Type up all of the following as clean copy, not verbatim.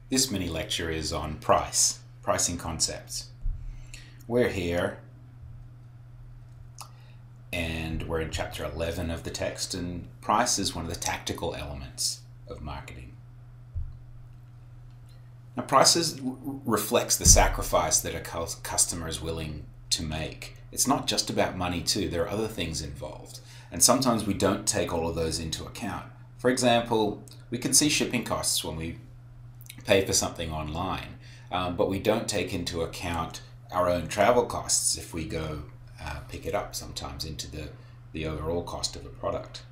This mini lecture is on pricing concepts. We're here and we're in chapter 11 of the text, and price is one of the tactical elements of marketing. Now, price reflects the sacrifice that a customer is willing to make. It's not just about money too, there are other things involved, and sometimes we don't take all of those into account. For example, we can see shipping costs when we pay for something online, but we don't take into account our own travel costs if we go pick it up sometimes into the overall cost of a product.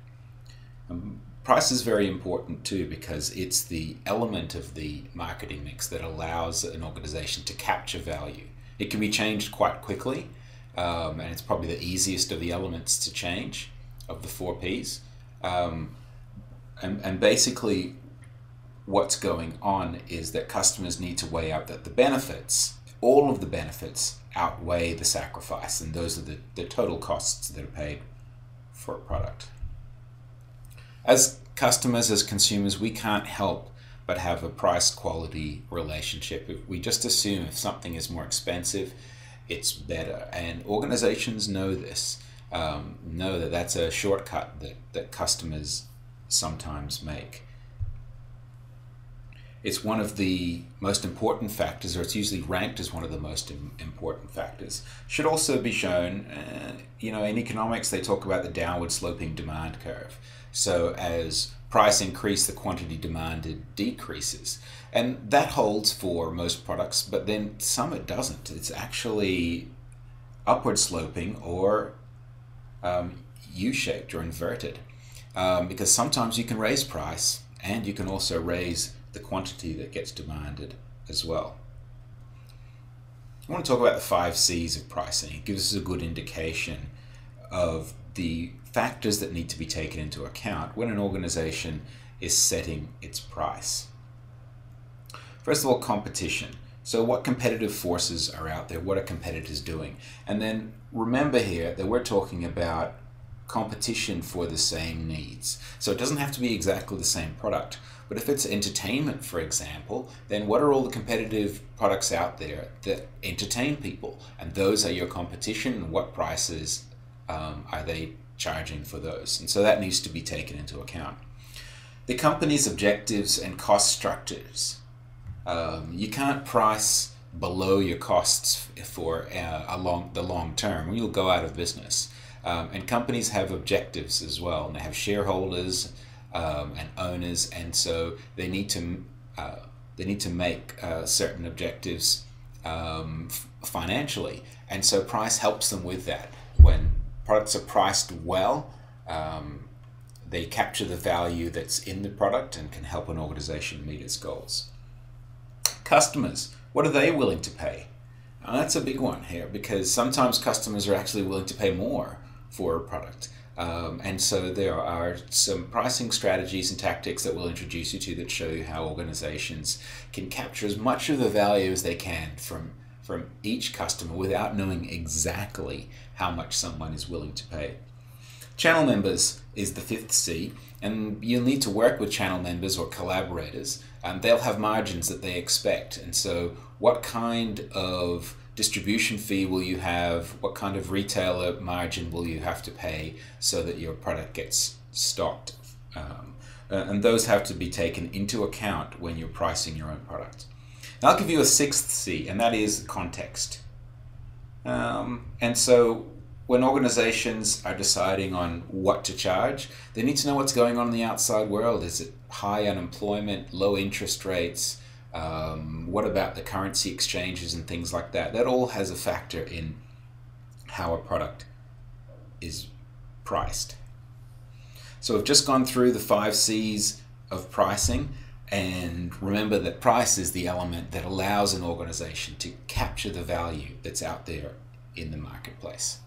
Price is very important too, because it's the element of the marketing mix that allows an organization to capture value. It can be changed quite quickly, and it's probably the easiest of the elements to change of the 4 Ps. And basically what's going on is that customers need to weigh out that the benefits, all of the benefits, outweigh the sacrifice, and those are the total costs that are paid for a product. As customers, as consumers, we can't help but have a price-quality relationship. If we just assume if something is more expensive, it's better, and organizations know this, know that that's a shortcut that customers sometimes make. It's one of the most important factors, or it's usually ranked as one of the most important factors. Should also be shown, in economics they talk about the downward sloping demand curve. So as price increases, the quantity demanded decreases. And that holds for most products, but then some it doesn't. It's actually upward sloping or U-shaped or inverted. Because sometimes you can raise price and you can also raise the quantity that gets demanded as well. I want to talk about the 5 C's of pricing. It gives us a good indication of the factors that need to be taken into account when an organization is setting its price. First of all, competition. So what competitive forces are out there? What are competitors doing? And then remember here that we're talking about competition for the same needs. So it doesn't have to be exactly the same product, but if it's entertainment, for example, then what are all the competitive products out there that entertain people? And those are your competition, and what prices are they charging for those? And so that needs to be taken into account. The company's objectives and cost structures. You can't price below your costs for the long term, or you'll go out of business. And companies have objectives as well, and they have shareholders and owners, and so they need to make certain objectives financially, and so price helps them with that. When products are priced well, they capture the value that's in the product and can help an organization meet its goals. Customers, what are they willing to pay? Now, that's a big one here, because sometimes customers are actually willing to pay more for a product. And so there are some pricing strategies and tactics that we'll introduce you to that show you how organizations can capture as much of the value as they can from each customer without knowing exactly how much someone is willing to pay. Channel members is the 5th C, and you'll need to work with channel members or collaborators. They'll have margins that they expect, and so what kind of distribution fee will you have? What kind of retailer margin will you have to pay so that your product gets stocked? And those have to be taken into account when you're pricing your own product. Now I'll give you a 6th C, and that is context. And so when organizations are deciding on what to charge, they need to know what's going on in the outside world. Is it high unemployment, low interest rates? What about the currency exchanges and things like that? That all has a factor in how a product is priced. So we've just gone through the 5 C's of pricing, and remember that price is the element that allows an organization to capture the value that's out there in the marketplace.